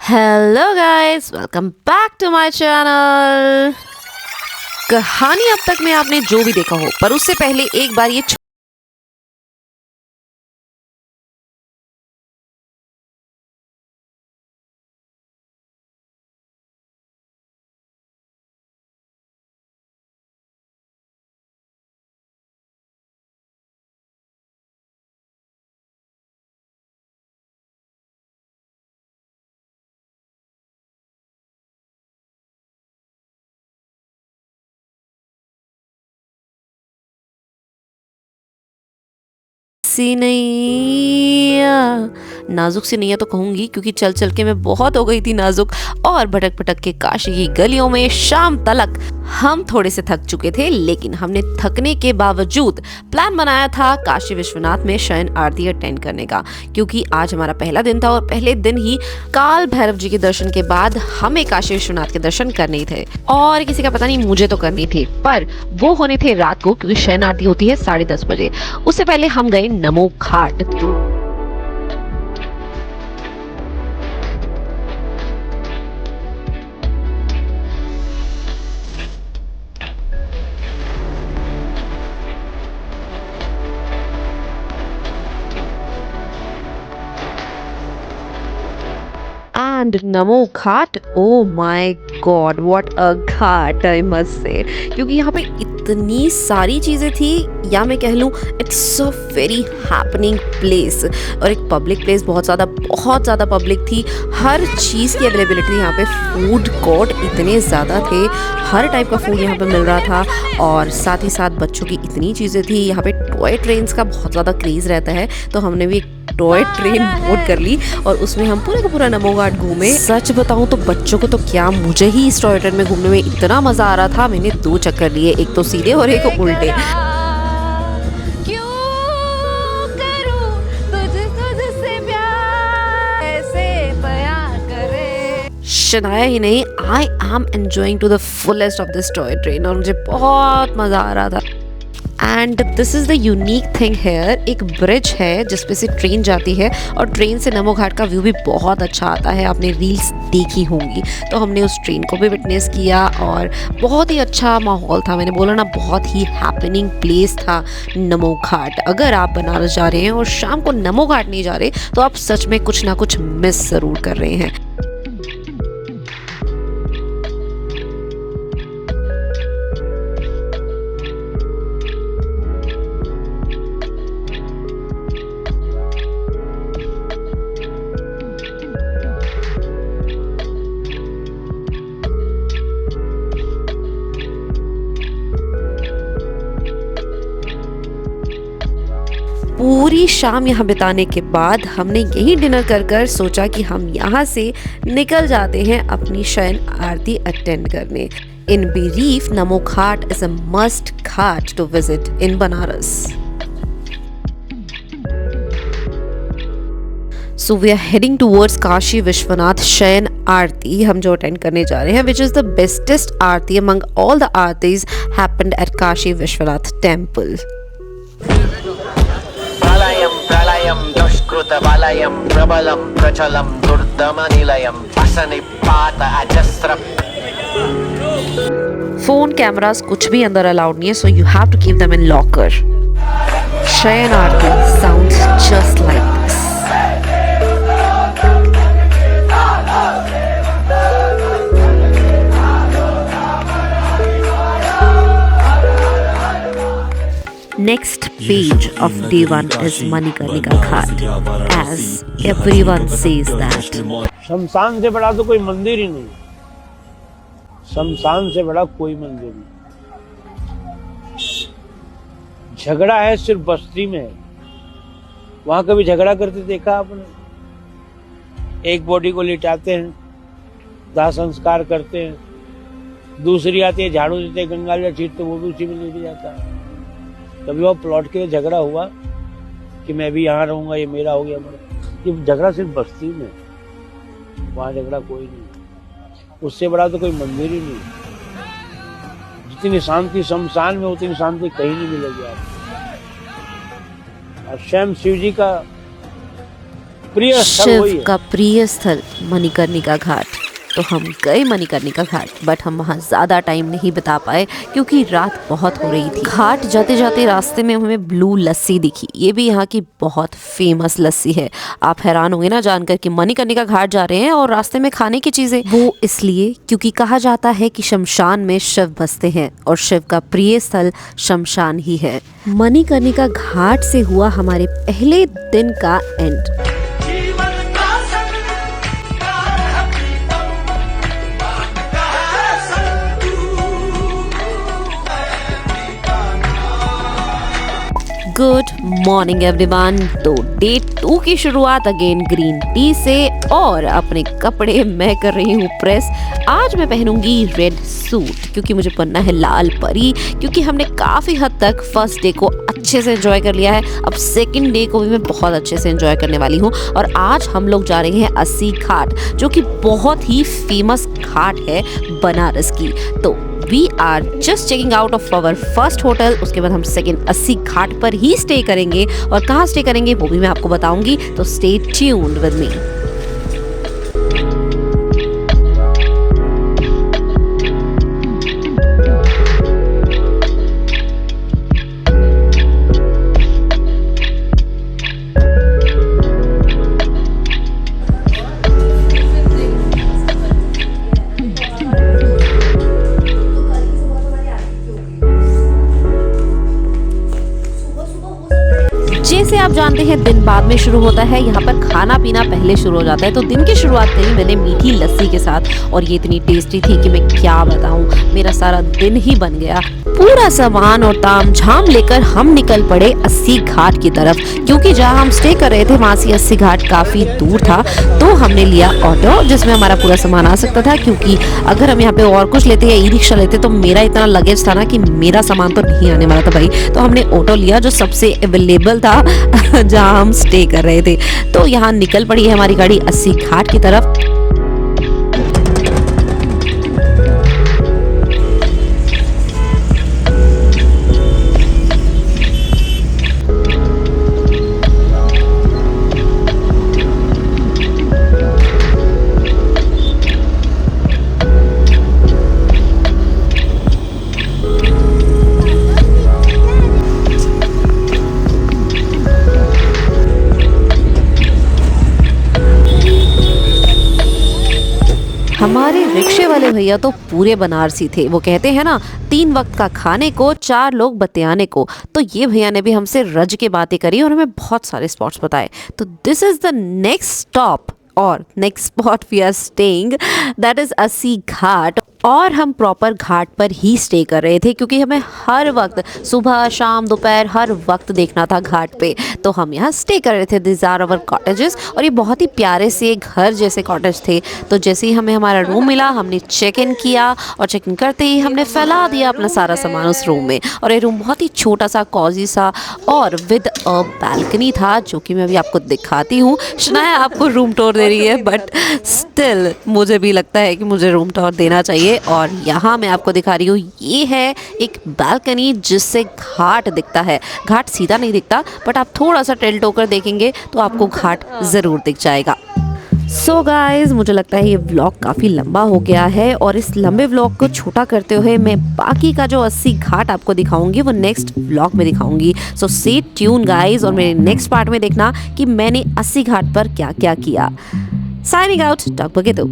Hello guys, welcome back to my channel. कहानी अब तक में आपने जो भी देखा हो, पर उससे पहले एक बार ये सी नैया, नाजुक सी नैया तो कहूंगी क्योंकि चल चल के मैं बहुत हो गई थी नाजुक। और भटक भटक के काशी की गलियों में शाम तलक हम थोड़े से थक चुके थे, लेकिन हमने थकने के बावजूद प्लान बनाया था काशी विश्वनाथ में शयन आरती अटेंड करने का, क्योंकि आज हमारा पहला दिन था और पहले दिन ही काल भैरव जी के दर्शन के बाद हमें काशी विश्वनाथ के दर्शन करने ही थे। और किसी का पता नहीं, मुझे तो करनी थी, पर वो होने थे रात को, क्योंकि शयन आरती होती है 10:30 बजे। उससे पहले हम गए नमो Ghat. And Namo Ghat, oh my God, what a ghat I must say. क्योंकि यहाँ पे इतनी सारी चीज़ें थी, या मैं कह लूँ it's a very happening place. और एक पब्लिक प्लेस, बहुत ज़्यादा पब्लिक थी। हर चीज़ की अवेलेबिलिटी थी यहाँ पे। फूड कोर्ट इतने ज़्यादा थे, हर टाइप का फूड यहाँ पे मिल रहा था। और साथ ही साथ बच्चों की इतनी चीज़ें थी। यहाँ पे टॉय ट्रेन्स का बहुत ज़्यादा क्रेज़ रहता है, तो हमने भी टॉय ट्रेन बोर्ड कर ली और उसमें हम पूरा का पूरा नमो घाट घूमे। सच बताऊं तो बच्चों को तो क्या, मुझे ही इस टॉय ट्रेन में घूमने में इतना मजा आ रहा था। मैंने 2 चक्कर लिए, एक तो सीधे और एक उल्टे। शनाया ही नहीं, I am enjoying to the fullest of this toy train और मुझे बहुत मजा आ रहा था। And this is the unique thing here, एक ब्रिज है जिसपे से ट्रेन जाती है और ट्रेन से नमो घाट का व्यू भी बहुत अच्छा आता है। आपने रील्स देखी होंगी, तो हमने उस ट्रेन को भी विटनेस किया और बहुत ही अच्छा माहौल था। मैंने बोला ना, बहुत ही हैपनिंग प्लेस था नमो घाट। अगर आप बनारस जा रहे हैं और शाम को नमो घाट नहीं जा रहे, तो आप सच में कुछ ना कुछ मिस ज़रूर कर रहे हैं। पूरी शाम यहाँ बिताने के बाद हमने यही डिनर कर सोचा कि हम यहाँ से निकल जाते हैं अपनी शयन आरती अटेंड करने। In brief, Namo Ghat is a must ghat to visit in Banaras. So we are heading towards Kashi Vishwanath Shayan Aarti, हम जो अटेंड करने जा रहे हैं, which is the bestest Aarti among all the Aarti's happened at Kashi Vishwanath temple. प्रलयं दुष्कृतबलयं प्रबलं प्रचलं दुर्दमनिलयं असनिपात अजस्र। फोन कैमरास कुछ भी अंदर अलाउड नहीं है, so you have to keep them in locker. शयन आरती sounds just like this. Next page of day 1 is Manikarnika Ghat, as everyone says that. शमशान से बड़ा तो कोई मंदिर ही नहीं, शमशान से बड़ा कोई मंदिर नहीं। झगड़ा है सिर्फ बस्ती में है। वहां कभी झगड़ा करते देखा आपने? एक बॉडी को लिटाते हैं, दाह संस्कार करते हैं, दूसरी आती है झाड़ू देते, गंगा जल छीटते, वो भी उसी में लेके जाता है। कभी वो प्लॉट के लिए झगड़ा हुआ कि मैं भी यहाँ रहूंगा, ये मेरा हो गया मेरा? ये झगड़ा सिर्फ बस्ती में, वहां झगड़ा कोई नहीं। उससे बड़ा तो कोई मंदिर ही नहीं। जितनी शांति शमशान में, उतनी शांति कहीं नहीं मिलेगी आपको। और स्वयं शिव जी का प्रिय स्थल वही शिव है। का प्रिय स्थल मणिकर्णिका घाट। तो हम गए मणिकर्णिका घाट, बट हम वहाँ ज़्यादा टाइम नहीं बिता पाए क्योंकि रात बहुत हो रही थी। घाट जाते जाते रास्ते में हमें ब्लू लस्सी दिखी। ये भी यहाँ की बहुत फेमस लस्सी है। आप हैरान होंगे ना जानकर कि मणिकर्णिका घाट जा रहे हैं और रास्ते में खाने की चीज़ें। वो इसलिए क्योंकि कहा जाता है कि शमशान में शिव बसते हैं और शिव का प्रिय स्थल शमशान ही है। मणिकर्णिका घाट से हुआ हमारे पहले दिन का एंड। Good morning everyone. तो डे 2 की शुरुआत अगेन ग्रीन टी से और अपने कपड़े मैं कर रही हूँ प्रेस। आज मैं पहनूंगी रेड सूट क्योंकि मुझे पहनना है लाल परी, क्योंकि हमने काफ़ी हद तक फर्स्ट डे को अच्छे से एंजॉय कर लिया है। अब सेकंड डे को भी मैं बहुत अच्छे से एंजॉय करने वाली हूँ। और आज हम लोग जा रहे हैं अस्सी घाट, जो कि बहुत ही फेमस घाट है बनारस की। तो we are just checking out of our first hotel. उसके बाद हम सेकंड अस्सी घाट पर ही स्टे करेंगे और कहाँ स्टे करेंगे वो भी मैं आपको बताऊंगी। तो स्टे ट्यून्ड विद मी। जैसे आप जानते हैं दिन बाद में शुरू होता है, यहाँ पर खाना पीना पहले शुरू हो जाता है। तो दिन की शुरुआत करी मैंने मीठी लस्सी के साथ और ये इतनी टेस्टी थी कि मैं क्या बताऊं, मेरा सारा दिन ही बन गया। पूरा सामान और ताम झाम लेकर हम निकल पड़े अस्सी घाट की तरफ, क्योंकि जहाँ हम स्टे कर रहे थे वहाँ से अस्सी घाट काफी दूर था। तो हमने लिया ऑटो जिसमें हमारा पूरा सामान आ सकता था, क्योंकि अगर हम यहाँ पे और कुछ लेते या ई रिक्शा लेते तो मेरा इतना लगेज था ना कि मेरा सामान तो नहीं आने वाला था भाई। तो हमने ऑटो लिया जो सबसे अवेलेबल था जहाँ हम स्टे कर रहे थे। तो यहाँ निकल पड़ी है हमारी गाड़ी अस्सी घाट की तरफ। हमारे रिक्शे वाले भैया तो पूरे बनारसी थे। वो कहते हैं ना, 3 वक्त का खाने को 4 लोग बतियाने को। तो ये भैया ने भी हमसे रज के बातें करी और हमें बहुत सारे स्पॉट्स बताए। तो this is the next stop और next spot we are staying, that is Assi Ghat. और हम प्रॉपर घाट पर ही स्टे कर रहे थे क्योंकि हमें हर वक्त सुबह शाम दोपहर हर वक्त देखना था घाट पे। तो हम यहाँ स्टे कर रहे थे। दिस आर अवर कॉटेजेस और ये बहुत ही प्यारे से घर जैसे कॉटेज थे। तो जैसे ही हमें हमारा रूम मिला हमने चेक इन किया और चेक इन करते ही हमने फैला दिया अपना सारा सामान उस रूम में। और ये रूम बहुत ही छोटा सा कॉजी सा और विद अ बैल्कनी था, जो कि मैं अभी आपको दिखाती हूँ। शनाया आपको रूम टूर दे रही है, बट स्टिल मुझे भी लगता है कि मुझे रूम टूर देना चाहिए। और यहाँ मैं आपको दिखा रही हूँ, ये है एक बालकनी जिससे घाट दिखता है। घाट सीधा नहीं दिखता, बट आप थोड़ा सा टिल्ट होकर देखेंगे तो आपको घाट ज़रूर दिख जाएगा। सो गाइज, मुझे लगता है ये व्लॉग काफ़ी लंबा हो गया है और इस लंबे व्लॉग को छोटा करते हुए मैं बाकी का जो 80 घाट आपको दिखाऊंगी वो नेक्स्ट व्लॉग में दिखाऊंगी। सो स्टे ट्यून गाइज और मेरे नेक्स्ट पार्ट में देखना कि मैंने 80 घाट पर क्या क्या किया। साइनिंग आउट, टॉक बगे दो।